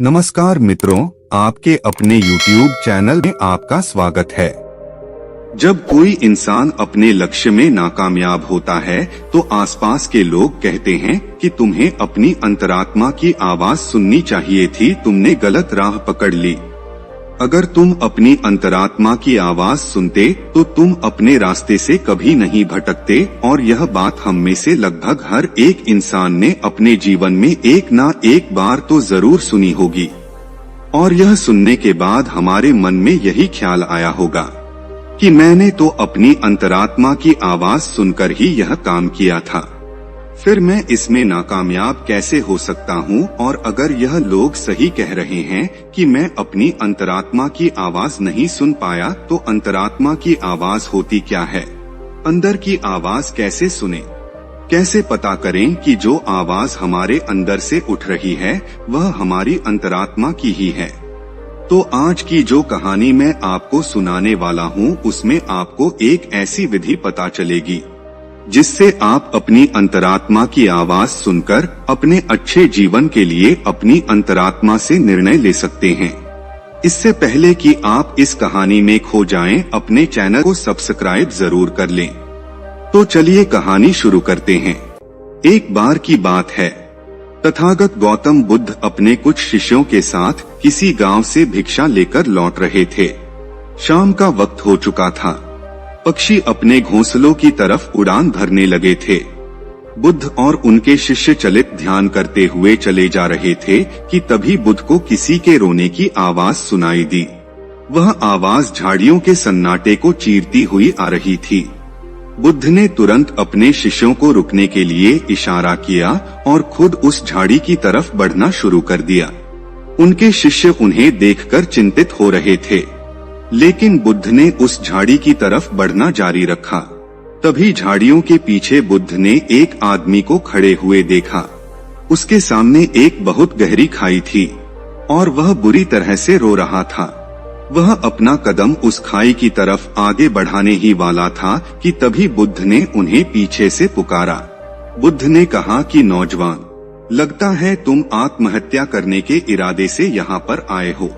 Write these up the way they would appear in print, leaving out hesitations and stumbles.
नमस्कार मित्रों, आपके अपने YouTube चैनल में आपका स्वागत है। जब कोई इंसान अपने लक्ष्य में नाकामयाब होता है तो आसपास के लोग कहते हैं कि तुम्हें अपनी अंतरात्मा की आवाज सुननी चाहिए थी, तुमने गलत राह पकड़ ली। अगर तुम अपनी अंतरात्मा की आवाज सुनते तो तुम अपने रास्ते से कभी नहीं भटकते। और यह बात हम में से लगभग हर एक इंसान ने अपने जीवन में एक ना एक बार तो जरूर सुनी होगी। और यह सुनने के बाद हमारे मन में यही ख्याल आया होगा कि मैंने तो अपनी अंतरात्मा की आवाज सुनकर ही यह काम किया था, फिर मैं इसमें नाकामयाब कैसे हो सकता हूँ। और अगर यह लोग सही कह रहे हैं कि मैं अपनी अंतरात्मा की आवाज नहीं सुन पाया, तो अंतरात्मा की आवाज होती क्या है? अंदर की आवाज कैसे सुने? कैसे पता करें कि जो आवाज हमारे अंदर से उठ रही है वह हमारी अंतरात्मा की ही है? तो आज की जो कहानी मैं आपको सुनाने वाला हूँ उसमें आपको एक ऐसी विधि पता चलेगी जिससे आप अपनी अंतरात्मा की आवाज सुनकर अपने अच्छे जीवन के लिए अपनी अंतरात्मा से निर्णय ले सकते हैं। इससे पहले कि आप इस कहानी में खो जाएं, अपने चैनल को सब्सक्राइब जरूर कर लें। तो चलिए कहानी शुरू करते हैं। एक बार की बात है, तथागत गौतम बुद्ध अपने कुछ शिष्यों के साथ किसी गांव से भिक्षा लेकर लौट रहे थे। शाम का वक्त हो चुका था। पक्षी अपने घोंसलों की तरफ उड़ान भरने लगे थे। बुद्ध और उनके शिष्य चलित ध्यान करते हुए चले जा रहे थे कि तभी बुद्ध को किसी के रोने की आवाज सुनाई दी। वह आवाज झाड़ियों के सन्नाटे को चीरती हुई आ रही थी। बुद्ध ने तुरंत अपने शिष्यों को रुकने के लिए इशारा किया और खुद उस झाड़ी की तरफ बढ़ना शुरू कर दिया। उनके शिष्य उन्हें देखकर चिंतित हो रहे थे, लेकिन बुद्ध ने उस झाड़ी की तरफ बढ़ना जारी रखा। तभी झाड़ियों के पीछे बुद्ध ने एक आदमी को खड़े हुए देखा। उसके सामने एक बहुत गहरी खाई थी और वह बुरी तरह से रो रहा था। वह अपना कदम उस खाई की तरफ आगे बढ़ाने ही वाला था कि तभी बुद्ध ने उन्हें पीछे से पुकारा। बुद्ध ने कहा कि नौजवान, लगता है तुम आत्महत्या करने के इरादे से यहाँ पर आए हो,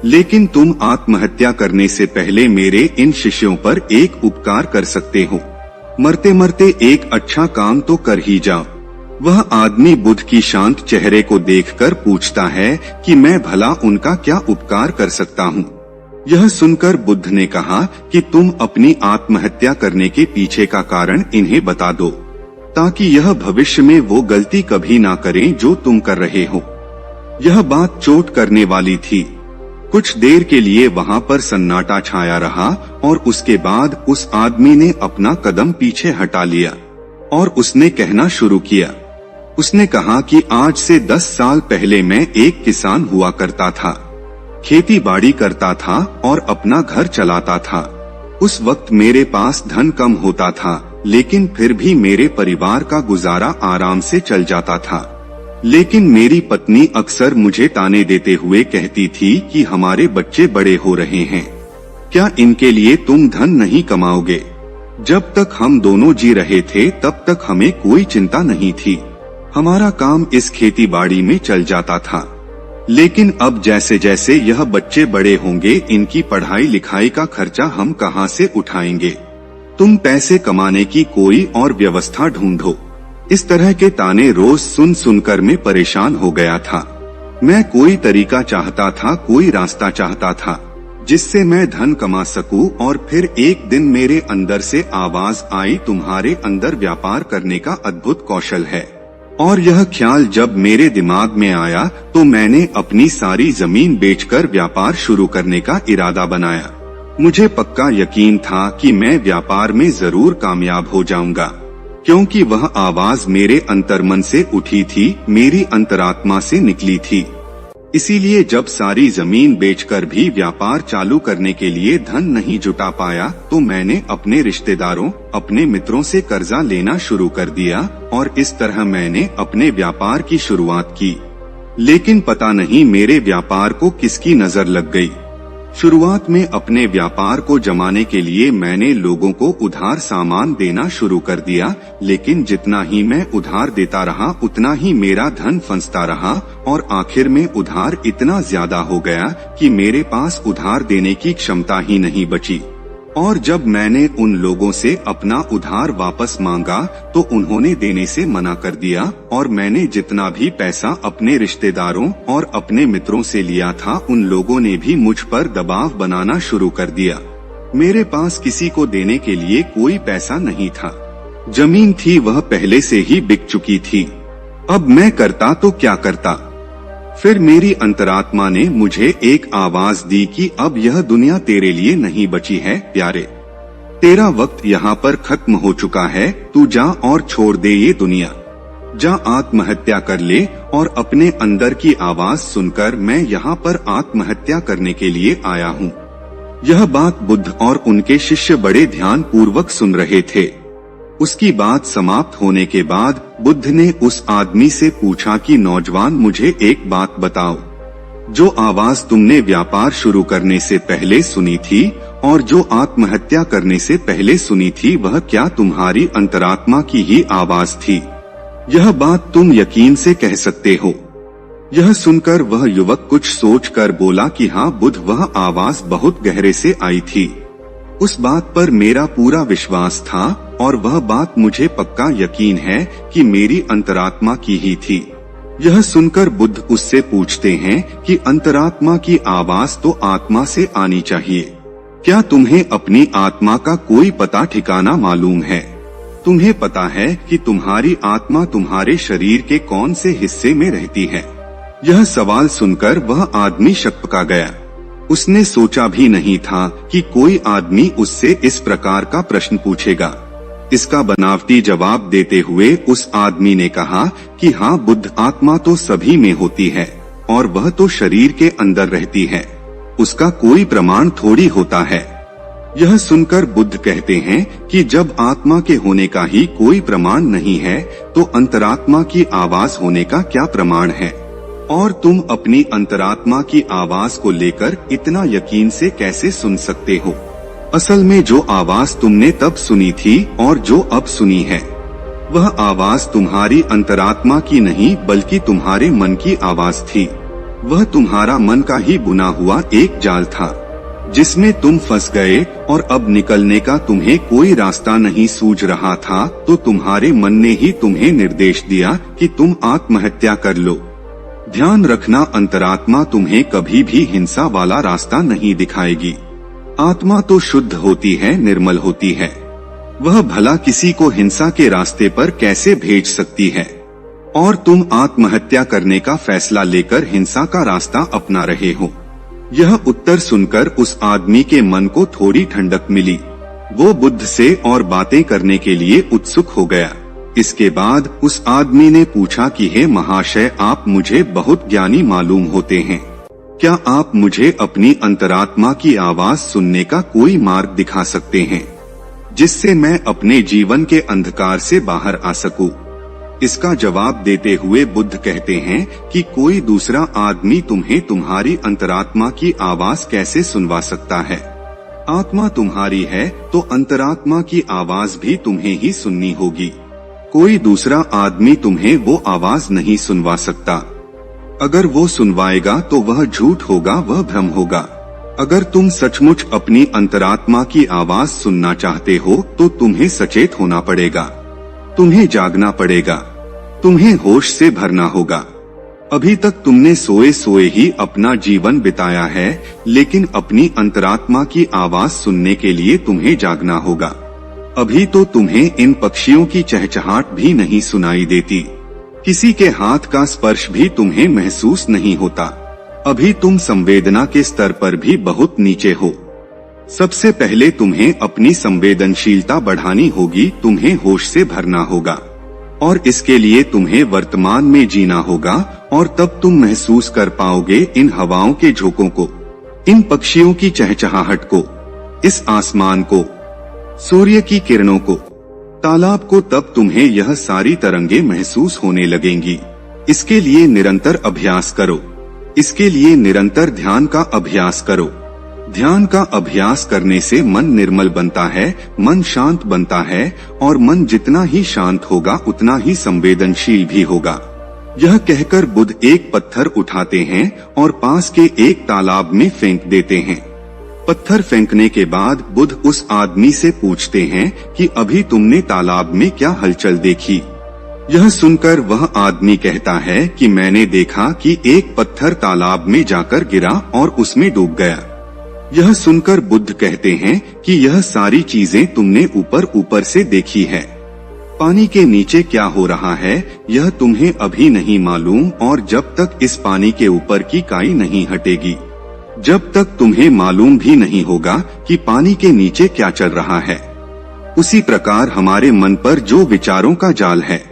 लेकिन तुम आत्महत्या करने से पहले मेरे इन शिष्यों पर एक उपकार कर सकते हो। मरते मरते एक अच्छा काम तो कर ही जाओ। वह आदमी बुद्ध की शांत चेहरे को देखकर पूछता है कि मैं भला उनका क्या उपकार कर सकता हूँ। यह सुनकर बुद्ध ने कहा कि तुम अपनी आत्महत्या करने के पीछे का कारण इन्हें बता दो, ताकि यह भविष्य में वो गलती कभी ना करें जो तुम कर रहे हो। यह बात चोट करने वाली थी। कुछ देर के लिए वहाँ पर सन्नाटा छाया रहा और उसके बाद उस आदमी ने अपना कदम पीछे हटा लिया और उसने कहना शुरू किया। उसने कहा कि आज से 10 साल पहले मैं एक किसान हुआ करता था, खेती बाड़ी करता था और अपना घर चलाता था। उस वक्त मेरे पास धन कम होता था, लेकिन फिर भी मेरे परिवार का गुजारा आराम से चल जाता था। लेकिन मेरी पत्नी अक्सर मुझे ताने देते हुए कहती थी कि हमारे बच्चे बड़े हो रहे हैं, क्या इनके लिए तुम धन नहीं कमाओगे? जब तक हम दोनों जी रहे थे तब तक हमें कोई चिंता नहीं थी। हमारा काम इस खेती बाड़ी में चल जाता था, लेकिन अब जैसे जैसे यह बच्चे बड़े होंगे, इनकी पढ़ाई लिखाई का खर्चा हम कहाँ से उठाएंगे? तुम पैसे कमाने की कोई और व्यवस्था ढूंढो। इस तरह के ताने रोज सुन सुनकर मैं परेशान हो गया था। मैं कोई तरीका चाहता था, कोई रास्ता चाहता था जिससे मैं धन कमा सकूं। और फिर एक दिन मेरे अंदर से आवाज आई, तुम्हारे अंदर व्यापार करने का अद्भुत कौशल है। और यह ख्याल जब मेरे दिमाग में आया तो मैंने अपनी सारी जमीन बेचकर व्यापार शुरू करने का इरादा बनाया। मुझे पक्का यकीन था कि मैं व्यापार में जरूर कामयाब हो जाऊंगा, क्योंकि वह आवाज मेरे अंतर्मन से उठी थी, मेरी अंतरात्मा से निकली थी। इसीलिए जब सारी जमीन बेचकर भी व्यापार चालू करने के लिए धन नहीं जुटा पाया तो मैंने अपने रिश्तेदारों, अपने मित्रों से कर्जा लेना शुरू कर दिया और इस तरह मैंने अपने व्यापार की शुरुआत की। लेकिन पता नहीं मेरे व्यापार को किसकी नजर लग गई। शुरुआत में अपने व्यापार को जमाने के लिए मैंने लोगों को उधार सामान देना शुरू कर दिया, लेकिन जितना ही मैं उधार देता रहा उतना ही मेरा धन फंसता रहा और आखिर में उधार इतना ज्यादा हो गया कि मेरे पास उधार देने की क्षमता ही नहीं बची। और जब मैंने उन लोगों से अपना उधार वापस मांगा तो उन्होंने देने से मना कर दिया और मैंने जितना भी पैसा अपने रिश्तेदारों और अपने मित्रों से लिया था उन लोगों ने भी मुझ पर दबाव बनाना शुरू कर दिया। मेरे पास किसी को देने के लिए कोई पैसा नहीं था। जमीन थी वह पहले से ही बिक चुकी थी। अब मैं करता तो क्या करता। फिर मेरी अंतरात्मा ने मुझे एक आवाज दी कि अब यह दुनिया तेरे लिए नहीं बची है प्यारे, तेरा वक्त यहाँ पर खत्म हो चुका है, तू जा और छोड़ दे ये दुनिया, जा आत्महत्या कर ले। और अपने अंदर की आवाज सुनकर मैं यहाँ पर आत्महत्या करने के लिए आया हूँ। यह बात बुद्ध और उनके शिष्य बड़े ध्यान पूर्वक सुन रहे थे। उसकी बात समाप्त होने के बाद बुद्ध ने उस आदमी से पूछा कि नौजवान मुझे एक बात बताओ, जो आवाज तुमने व्यापार शुरू करने से पहले सुनी थी और जो आत्महत्या करने से पहले सुनी थी वह क्या तुम्हारी अंतरात्मा की ही आवाज थी? यह बात तुम यकीन से कह सकते हो? यह सुनकर वह युवक कुछ सोचकर बोला कि हाँ बुद्ध, वह आवाज बहुत गहरे से आई थी। उस बात पर मेरा पूरा विश्वास था और वह बात मुझे पक्का यकीन है कि मेरी अंतरात्मा की ही थी। यह सुनकर बुद्ध उससे पूछते हैं कि अंतरात्मा की आवाज तो आत्मा से आनी चाहिए, क्या तुम्हें अपनी आत्मा का कोई पता ठिकाना मालूम है? तुम्हें पता है कि तुम्हारी आत्मा तुम्हारे शरीर के कौन से हिस्से में रहती है? यह सवाल सुनकर वह आदमी शक्का गया। उसने सोचा भी नहीं था कि कोई आदमी उससे इस प्रकार का प्रश्न पूछेगा। इसका बनावटी जवाब देते हुए उस आदमी ने कहा कि हाँ बुद्ध, आत्मा तो सभी में होती है और वह तो शरीर के अंदर रहती है, उसका कोई प्रमाण थोड़ी होता है। यह सुनकर बुद्ध कहते हैं कि जब आत्मा के होने का ही कोई प्रमाण नहीं है तो अंतरात्मा की आवाज होने का क्या प्रमाण है? और तुम अपनी अंतरात्मा की आवाज को लेकर इतना यकीन से कैसे सुन सकते हो? असल में जो आवाज तुमने तब सुनी थी और जो अब सुनी है वह आवाज तुम्हारी अंतरात्मा की नहीं बल्कि तुम्हारे मन की आवाज थी। वह तुम्हारा मन का ही बुना हुआ एक जाल था जिसमें तुम फंस गए और अब निकलने का तुम्हें कोई रास्ता नहीं सूझ रहा था, तो तुम्हारे मन ने ही तुम्हें निर्देश दिया कि तुम आत्महत्या कर लो। ध्यान रखना, अंतरात्मा तुम्हें कभी भी हिंसा वाला रास्ता नहीं दिखाएगी। आत्मा तो शुद्ध होती है, निर्मल होती है, वह भला किसी को हिंसा के रास्ते पर कैसे भेज सकती है? और तुम आत्महत्या करने का फैसला लेकर हिंसा का रास्ता अपना रहे हो। यह उत्तर सुनकर उस आदमी के मन को थोड़ी ठंडक मिली। वो बुद्ध से और बातें करने के लिए उत्सुक हो गया। इसके बाद उस आदमी ने पूछा कि हे महाशय, आप मुझे बहुत ज्ञानी मालूम होते हैं, क्या आप मुझे अपनी अंतरात्मा की आवाज सुनने का कोई मार्ग दिखा सकते हैं जिससे मैं अपने जीवन के अंधकार से बाहर आ सकूं? इसका जवाब देते हुए बुद्ध कहते हैं कि कोई दूसरा आदमी तुम्हें तुम्हारी अंतरात्मा की आवाज कैसे सुनवा सकता है? आत्मा तुम्हारी है तो अंतरात्मा की आवाज भी तुम्हें ही सुननी होगी। कोई दूसरा आदमी तुम्हें वो आवाज नहीं सुनवा सकता। अगर वो सुनवाएगा तो वह झूठ होगा, वह भ्रम होगा। अगर तुम सचमुच अपनी अंतरात्मा की आवाज सुनना चाहते हो तो तुम्हें सचेत होना पड़ेगा, तुम्हें जागना पड़ेगा, तुम्हें होश से भरना होगा। अभी तक तुमने सोए सोए ही अपना जीवन बिताया है, लेकिन अपनी अंतरात्मा की आवाज सुनने के लिए तुम्हें जागना होगा। अभी तो तुम्हें इन पक्षियों की चहचहाट भी नहीं सुनाई देती, किसी के हाथ का स्पर्श भी तुम्हें महसूस नहीं होता। अभी तुम संवेदना के स्तर पर भी बहुत नीचे हो। सबसे पहले तुम्हें अपनी संवेदनशीलता बढ़ानी होगी, तुम्हें होश से भरना होगा और इसके लिए तुम्हें वर्तमान में जीना होगा और तब तुम महसूस कर पाओगे इन हवाओं के झोंकों को, इन पक्षियों की चहचहाहट को, इस आसमान को, सूर्य की किरणों को, तालाब को। तब तुम्हें यह सारी तरंगे महसूस होने लगेंगी। इसके लिए निरंतर अभ्यास करो, इसके लिए निरंतर ध्यान का अभ्यास करो। ध्यान का अभ्यास करने से मन निर्मल बनता है, मन शांत बनता है और मन जितना ही शांत होगा उतना ही संवेदनशील भी होगा। यह कहकर बुद्ध एक पत्थर उठाते हैं और पास के एक तालाब में फेंक देते हैं। पत्थर फेंकने के बाद बुद्ध उस आदमी से पूछते हैं कि अभी तुमने तालाब में क्या हलचल देखी? यह सुनकर वह आदमी कहता है कि मैंने देखा कि एक पत्थर तालाब में जाकर गिरा और उसमें डूब गया। यह सुनकर बुद्ध कहते हैं कि यह सारी चीजें तुमने ऊपर ऊपर से देखी है। पानी के नीचे क्या हो रहा है यह तुम्हें अभी नहीं मालूम, और जब तक इस पानी के ऊपर की काई नहीं हटेगी, जब तक तुम्हें मालूम भी नहीं होगा कि पानी के नीचे क्या चल रहा है। उसी प्रकार हमारे मन पर जो विचारों का जाल है,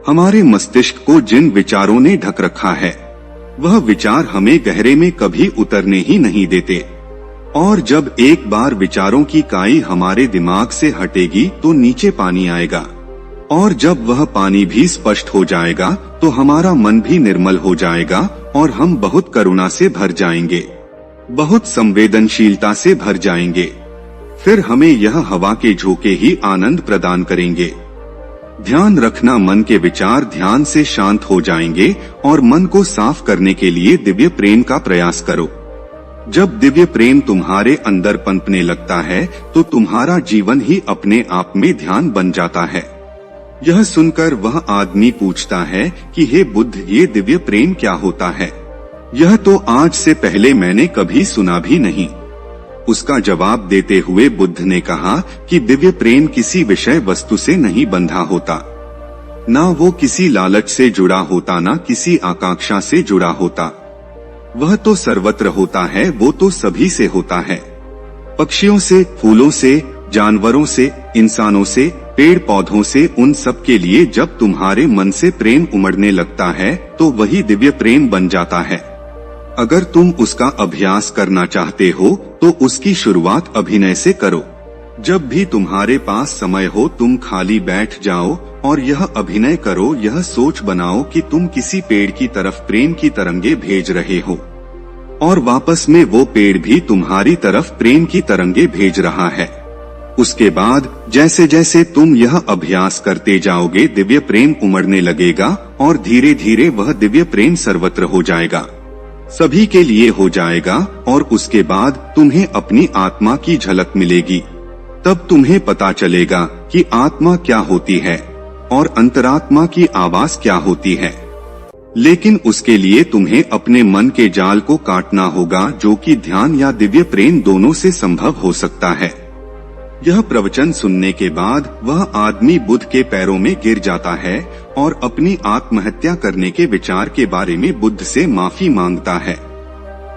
हमारे मस्तिष्क को जिन विचारों ने ढक रखा है, वह विचार हमें गहरे में कभी उतरने ही नहीं देते। और जब एक बार विचारों की काई हमारे दिमाग से हटेगी तो नीचे पानी आएगा, और जब वह पानी भी स्पष्ट हो जाएगा तो हमारा मन भी निर्मल हो जाएगा और हम बहुत करुणा से भर जाएंगे, बहुत संवेदनशीलता से भर जाएंगे। फिर हमें यह हवा के झोंके ही आनंद प्रदान करेंगे। ध्यान रखना, मन के विचार ध्यान से शांत हो जाएंगे और मन को साफ करने के लिए दिव्य प्रेम का प्रयास करो। जब दिव्य प्रेम तुम्हारे अंदर पनपने लगता है तो तुम्हारा जीवन ही अपने आप में ध्यान बन जाता है। यह सुनकर वह आदमी पूछता है कि हे बुद्ध, ये दिव्य प्रेम क्या होता है? यह तो आज से पहले मैंने कभी सुना भी नहीं। उसका जवाब देते हुए बुद्ध ने कहा कि दिव्य प्रेम किसी विषय वस्तु से नहीं बंधा होता, ना वो किसी लालच से जुड़ा होता, ना किसी आकांक्षा से जुड़ा होता। वह तो सर्वत्र होता है, वो तो सभी से होता है, पक्षियों से, फूलों से, जानवरों से, इंसानों से, पेड़ पौधों से, उन सब के लिए जब तुम्हारे मन से प्रेम उमड़ने लगता है तो वही दिव्य प्रेम बन जाता है। अगर तुम उसका अभ्यास करना चाहते हो तो उसकी शुरुआत अभिनय से करो। जब भी तुम्हारे पास समय हो तुम खाली बैठ जाओ और यह अभिनय करो, यह सोच बनाओ कि तुम किसी पेड़ की तरफ प्रेम की तरंगे भेज रहे हो और वापस में वो पेड़ भी तुम्हारी तरफ प्रेम की तरंगे भेज रहा है। उसके बाद जैसे जैसे तुम यह अभ्यास करते जाओगे दिव्य प्रेम उमड़ने लगेगा और धीरे धीरे वह दिव्य प्रेम सर्वत्र हो जाएगा, सभी के लिए हो जाएगा। और उसके बाद तुम्हें अपनी आत्मा की झलक मिलेगी। तब तुम्हें पता चलेगा कि आत्मा क्या होती है और अंतरात्मा की आवाज क्या होती है। लेकिन उसके लिए तुम्हें अपने मन के जाल को काटना होगा, जो कि ध्यान या दिव्य प्रेम दोनों से संभव हो सकता है। यह प्रवचन सुनने के बाद वह आदमी बुद्ध के पैरों में गिर जाता है और अपनी आत्महत्या करने के विचार के बारे में बुद्ध से माफी मांगता है।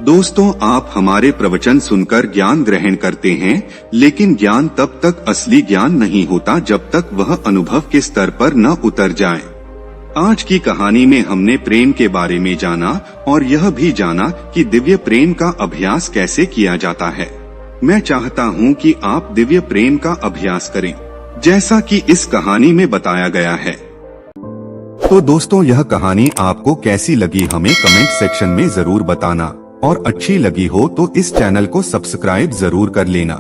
दोस्तों, आप हमारे प्रवचन सुनकर ज्ञान ग्रहण करते हैं, लेकिन ज्ञान तब तक असली ज्ञान नहीं होता जब तक वह अनुभव के स्तर पर न उतर जाए। आज की कहानी में हमने प्रेम के बारे में जाना और यह भी जाना कि दिव्य प्रेम का अभ्यास कैसे किया जाता है। मैं चाहता हूं कि आप दिव्य प्रेम का अभ्यास करें, जैसा कि इस कहानी में बताया गया है। तो दोस्तों, यह कहानी आपको कैसी लगी हमें कमेंट सेक्शन में जरूर बताना, और अच्छी लगी हो तो इस चैनल को सब्सक्राइब जरूर कर लेना।